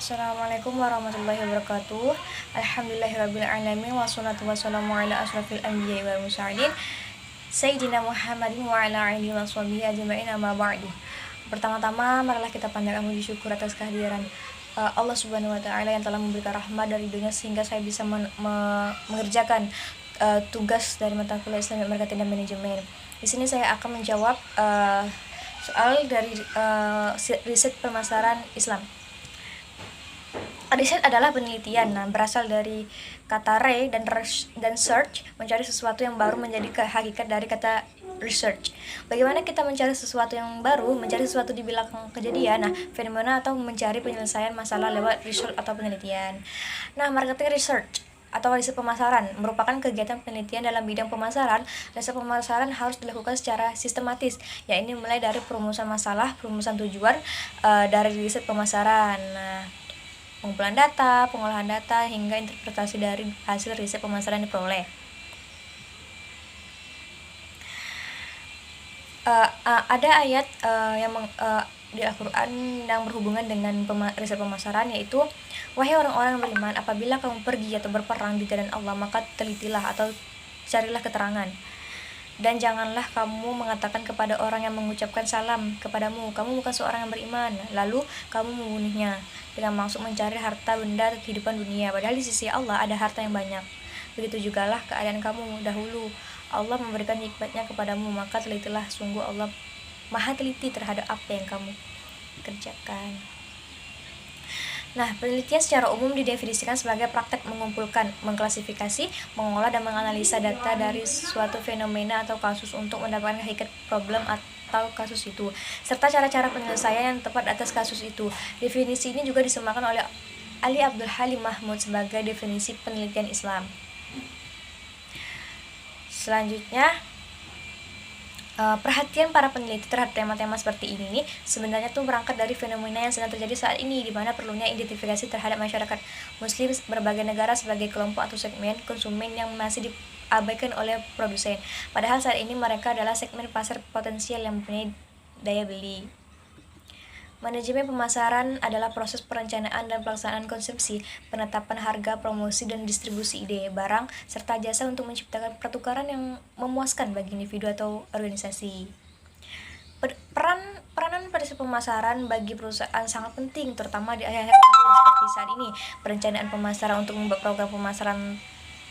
Assalamualaikum warahmatullahi wabarakatuh. Alhamdulillahirrabbilalamin. Wassalatu wassalamu ala asrafil anbiya wal mursalin Sayyidina Muhammadin wa ala alihi wa sahbihi ajma'in, amma ba'du. Pertama-tama marilah kita panjatkan puji syukur atas kehadiran Allah Subhanahu wa taala yang telah memberikan rahmat dari dunia sehingga saya bisa mengerjakan tugas dari mata kuliah Islam Marketing dan Manajemen. Di sini saya akan menjawab soal dari riset pemasaran Islam. Riset adalah penelitian, berasal dari kata re dan search, mencari sesuatu yang baru menjadi hakikat dari kata research. Bagaimana kita mencari sesuatu yang baru, mencari sesuatu di belakang kejadian, fenomena atau mencari penyelesaian masalah lewat research atau penelitian. Marketing research atau riset pemasaran merupakan kegiatan penelitian dalam bidang pemasaran. Riset pemasaran harus dilakukan secara sistematis, yaitu mulai dari perumusan masalah, perumusan tujuan dari riset pemasaran, pengumpulan data, pengolahan data, hingga interpretasi dari hasil riset pemasaran diperoleh. Ada ayat di Al-Quran yang berhubungan dengan riset pemasaran, yaitu, wahai orang-orang beriman, apabila kamu pergi atau berperang di jalan Allah, maka telitilah atau carilah keterangan. Dan janganlah kamu mengatakan kepada orang yang mengucapkan salam kepadamu, kamu bukan seorang yang beriman, lalu kamu membunuhnya dengan maksud mencari harta benda kehidupan dunia, padahal di sisi Allah ada harta yang banyak. Begitu jugalah keadaan kamu dahulu, Allah memberikan nikmatnya kepadamu, maka telitilah, sungguh Allah maha teliti terhadap apa yang kamu kerjakan. Penelitian secara umum didefinisikan sebagai praktek mengumpulkan, mengklasifikasi, mengolah, dan menganalisa data dari suatu fenomena atau kasus untuk mendapatkan hakikat problem atau kasus itu, serta cara-cara penyelesaian yang tepat atas kasus itu. Definisi ini juga disemakan oleh Ali Abdul Halim Mahmud sebagai definisi penelitian Islam. Selanjutnya, perhatian para peneliti terhadap tema-tema seperti ini sebenarnya berangkat dari fenomena yang sedang terjadi saat ini, di mana perlunya identifikasi terhadap masyarakat muslim berbagai negara sebagai kelompok atau segmen konsumen yang masih diabaikan oleh produsen, padahal saat ini mereka adalah segmen pasar potensial yang mempunyai daya beli. Manajemen pemasaran adalah proses perencanaan dan pelaksanaan konsumsi, penetapan harga, promosi, dan distribusi ide, barang, serta jasa untuk menciptakan pertukaran yang memuaskan bagi individu atau organisasi. Peranan pada pemasaran bagi perusahaan sangat penting, terutama di akhir-akhir tahun seperti saat ini. Perencanaan pemasaran untuk membuat program pemasaran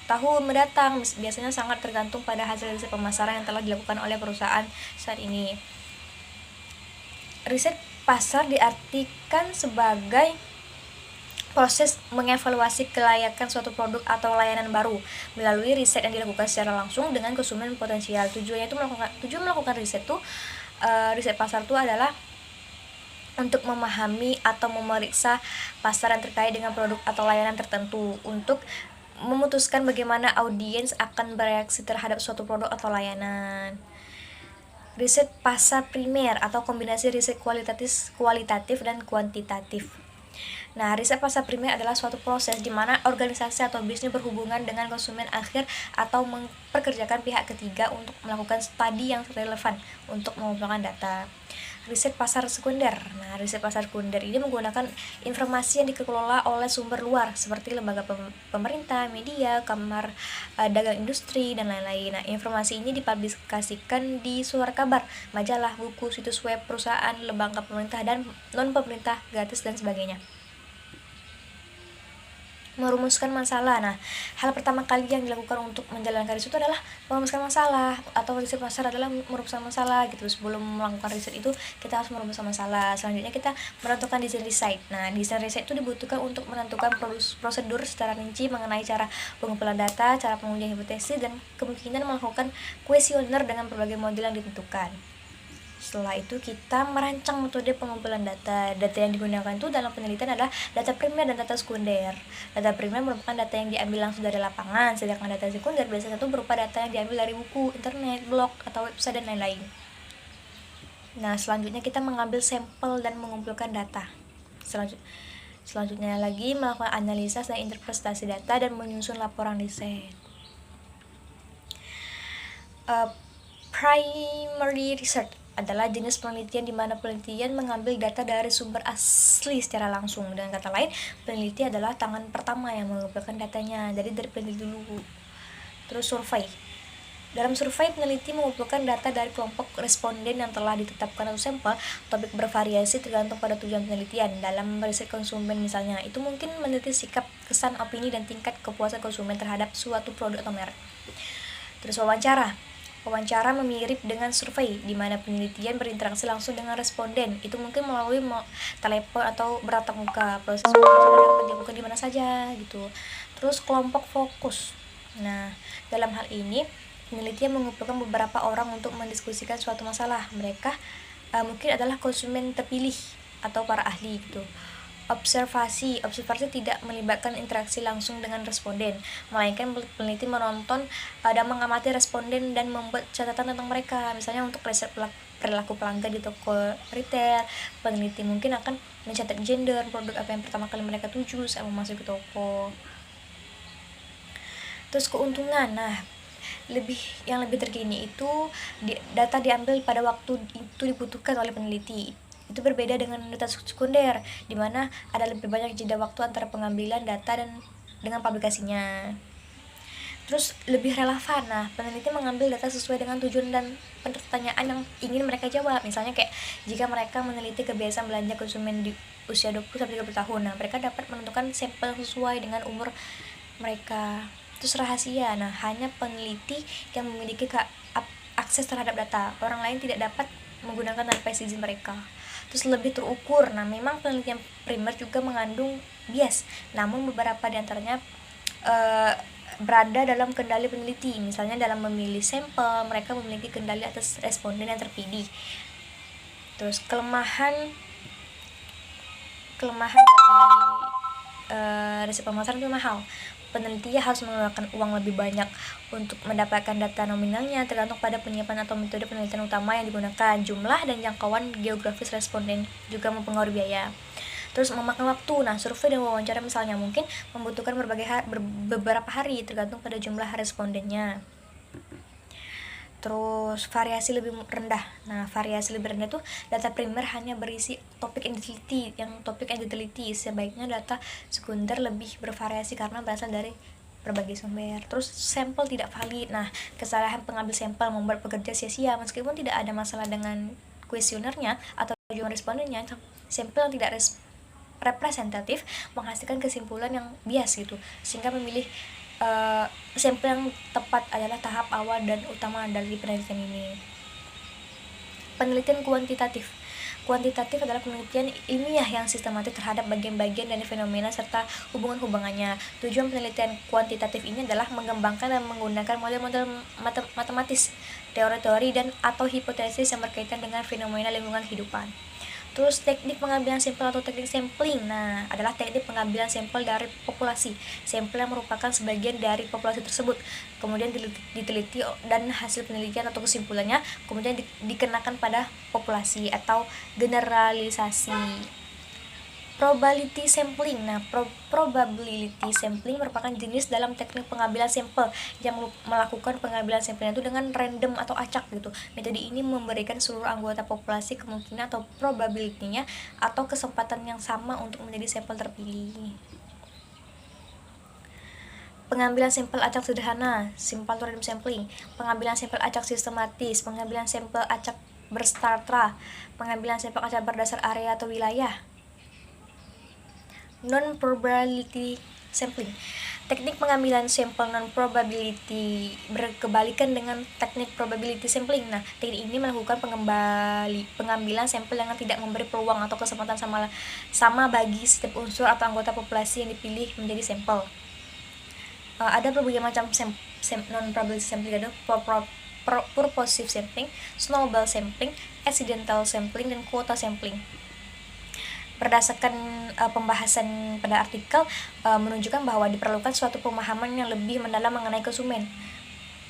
tahun mendatang biasanya sangat tergantung pada hasil riset pemasaran yang telah dilakukan oleh perusahaan saat ini. Riset pasar diartikan sebagai proses mengevaluasi kelayakan suatu produk atau layanan baru melalui riset yang dilakukan secara langsung dengan konsumen potensial. Tujuan melakukan riset riset pasar adalah untuk memahami atau memeriksa pasar yang terkait dengan produk atau layanan tertentu, untuk memutuskan bagaimana audiens akan bereaksi terhadap suatu produk atau layanan. Riset pasar primer atau kombinasi riset kualitatif dan kuantitatif. Riset pasar primer adalah suatu proses di mana organisasi atau bisnis berhubungan dengan konsumen akhir atau memperkerjakan pihak ketiga untuk melakukan studi yang relevan untuk mengumpulkan data. Riset pasar sekunder. Riset pasar sekunder ini menggunakan informasi yang dikelola oleh sumber luar seperti lembaga pemerintah, media, kamar dagang industri, dan lain-lain. Informasi ini dipublikasikan di surat kabar, majalah, buku, situs web perusahaan, lembaga pemerintah dan non-pemerintah, gratis, dan sebagainya. Merumuskan masalah. Hal pertama kali yang dilakukan untuk menjalankan riset itu adalah merumuskan masalah, atau riset pasar adalah merumuskan masalah gitu. Sebelum melakukan riset itu kita harus merumuskan masalah. Selanjutnya kita menentukan desain riset. Desain riset itu dibutuhkan untuk menentukan prosedur secara rinci mengenai cara pengumpulan data, cara pengujian hipotesis, dan kemungkinan melakukan kuesioner dengan berbagai model yang ditentukan. Setelah itu kita merancang metode pengumpulan data. Data yang digunakan itu dalam penelitian adalah data primer dan data sekunder. Data primer merupakan data yang diambil langsung dari lapangan, sedangkan data sekunder biasanya itu berupa data yang diambil dari buku, internet, blog, atau website, dan lain-lain. Selanjutnya kita mengambil sampel dan mengumpulkan data. Selanjutnya lagi melakukan analisa dan interpretasi data dan menyusun laporan riset. Primary research adalah jenis penelitian di mana penelitian mengambil data dari sumber asli secara langsung. Dengan kata lain, peneliti adalah tangan pertama yang mengumpulkan datanya, jadi dari peneliti dulu. Terus survei. Dalam survei, peneliti mengumpulkan data dari kelompok responden yang telah ditetapkan atau sampel. Topik bervariasi tergantung pada tujuan penelitian. Dalam riset konsumen misalnya, itu mungkin meneliti sikap, kesan, opini, dan tingkat kepuasan konsumen terhadap suatu produk atau merek. Terus wawancara. Wawancara mirip dengan survei, di mana penelitian berinteraksi langsung dengan responden. Itu mungkin melalui telepon atau bertatap muka. Proses wawancara dapat dilakukan di mana saja gitu. Terus kelompok fokus. Nah, dalam hal ini penelitian mengumpulkan beberapa orang untuk mendiskusikan suatu masalah. Mereka mungkin adalah konsumen terpilih atau para ahli gitu. Observasi tidak melibatkan interaksi langsung dengan responden, melainkan peneliti menonton dan mengamati responden dan membuat catatan tentang mereka. Misalnya untuk riset perilaku pelanggan di toko retail, peneliti mungkin akan mencatat gender, produk apa yang pertama kali mereka tuju saat memasuki toko. Terus keuntungan, yang lebih terkini itu data diambil pada waktu itu dibutuhkan oleh peneliti. Itu berbeda dengan data sekunder, di mana ada lebih banyak jeda waktu antara pengambilan data dan dengan publikasinya. Terus lebih relevan. Peneliti mengambil data sesuai dengan tujuan dan pertanyaan yang ingin mereka jawab. Misalnya kayak jika mereka meneliti kebiasaan belanja konsumen di usia 20-30 tahun, mereka dapat menentukan sampel sesuai dengan umur mereka. Terus rahasia. Hanya peneliti yang memiliki akses terhadap data. Orang lain tidak dapat menggunakan tanpa izin mereka. Terus lebih terukur. Memang penelitian primer juga mengandung bias, namun beberapa diantaranya berada dalam kendali peneliti. Misalnya dalam memilih sampel, mereka memiliki kendali atas responden yang terpilih. Terus kelemahan dari riset pemasaran itu mahal. Peneliti harus mengeluarkan uang lebih banyak untuk mendapatkan data nominalnya, tergantung pada penyiapan atau metode penelitian utama yang digunakan. Jumlah dan jangkauan geografis responden juga mempengaruhi biaya. Terus memakan waktu. Survei dan wawancara misalnya mungkin membutuhkan beberapa hari, tergantung pada jumlah respondennya. Terus variasi lebih rendah. Variasi lebih rendah itu data primer hanya berisi topik yang diteliti. Sebaiknya data sekunder lebih bervariasi karena berasal dari berbagai sumber. Terus sampel tidak valid. Kesalahan pengambil sampel membuat pekerja sia-sia. Meskipun tidak ada masalah dengan kuesionernya atau tujuan respondennya, sampel yang tidak representatif menghasilkan kesimpulan yang bias gitu, sehingga memilih sampel yang tepat adalah tahap awal dan utama dari penelitian ini. Penelitian kuantitatif adalah penelitian ilmiah yang sistematis terhadap bagian-bagian dari fenomena serta hubungan-hubungannya. Tujuan penelitian kuantitatif ini adalah mengembangkan dan menggunakan model-model matematis, teori-teori dan atau hipotesis yang berkaitan dengan fenomena lingkungan kehidupan. Terus teknik pengambilan sampel atau teknik sampling adalah teknik pengambilan sampel dari populasi. Sampel yang merupakan sebagian dari populasi tersebut kemudian diteliti dan hasil penelitian atau kesimpulannya kemudian dikenakan pada populasi atau generalisasi. Probability sampling. Probability sampling merupakan jenis dalam teknik pengambilan sampel yang melakukan pengambilan sampelnya itu dengan random atau acak gitu. Metode ini memberikan seluruh anggota populasi kemungkinan atau probability-nya atau kesempatan yang sama untuk menjadi sampel terpilih. Pengambilan sampel acak sederhana, simple random sampling. Pengambilan sampel acak sistematis, pengambilan sampel acak berstrata, pengambilan sampel acak berdasar area atau wilayah. Non-probability sampling. Teknik pengambilan sampel non-probability berkebalikan dengan teknik probability sampling. Teknik ini melakukan pengambilan sampel yang tidak memberi peluang atau kesempatan sama bagi setiap unsur atau anggota populasi yang dipilih menjadi sampel. Ada berbagai macam non-probability sampling, ada purposive sampling, snowball sampling, accidental sampling, dan quota sampling. Berdasarkan pembahasan pada artikel menunjukkan bahwa diperlukan suatu pemahaman yang lebih mendalam mengenai konsumen,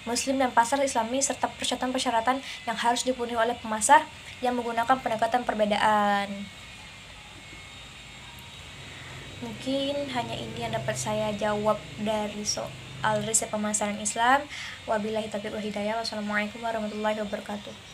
muslim dan pasar islami serta persyaratan-persyaratan yang harus dipenuhi oleh pemasar yang menggunakan pendekatan perbedaan. Mungkin hanya ini yang dapat saya jawab dari soal riset pemasaran Islam. Wabillahi taufiq wal hidayah. Wassalamualaikum warahmatullahi wabarakatuh.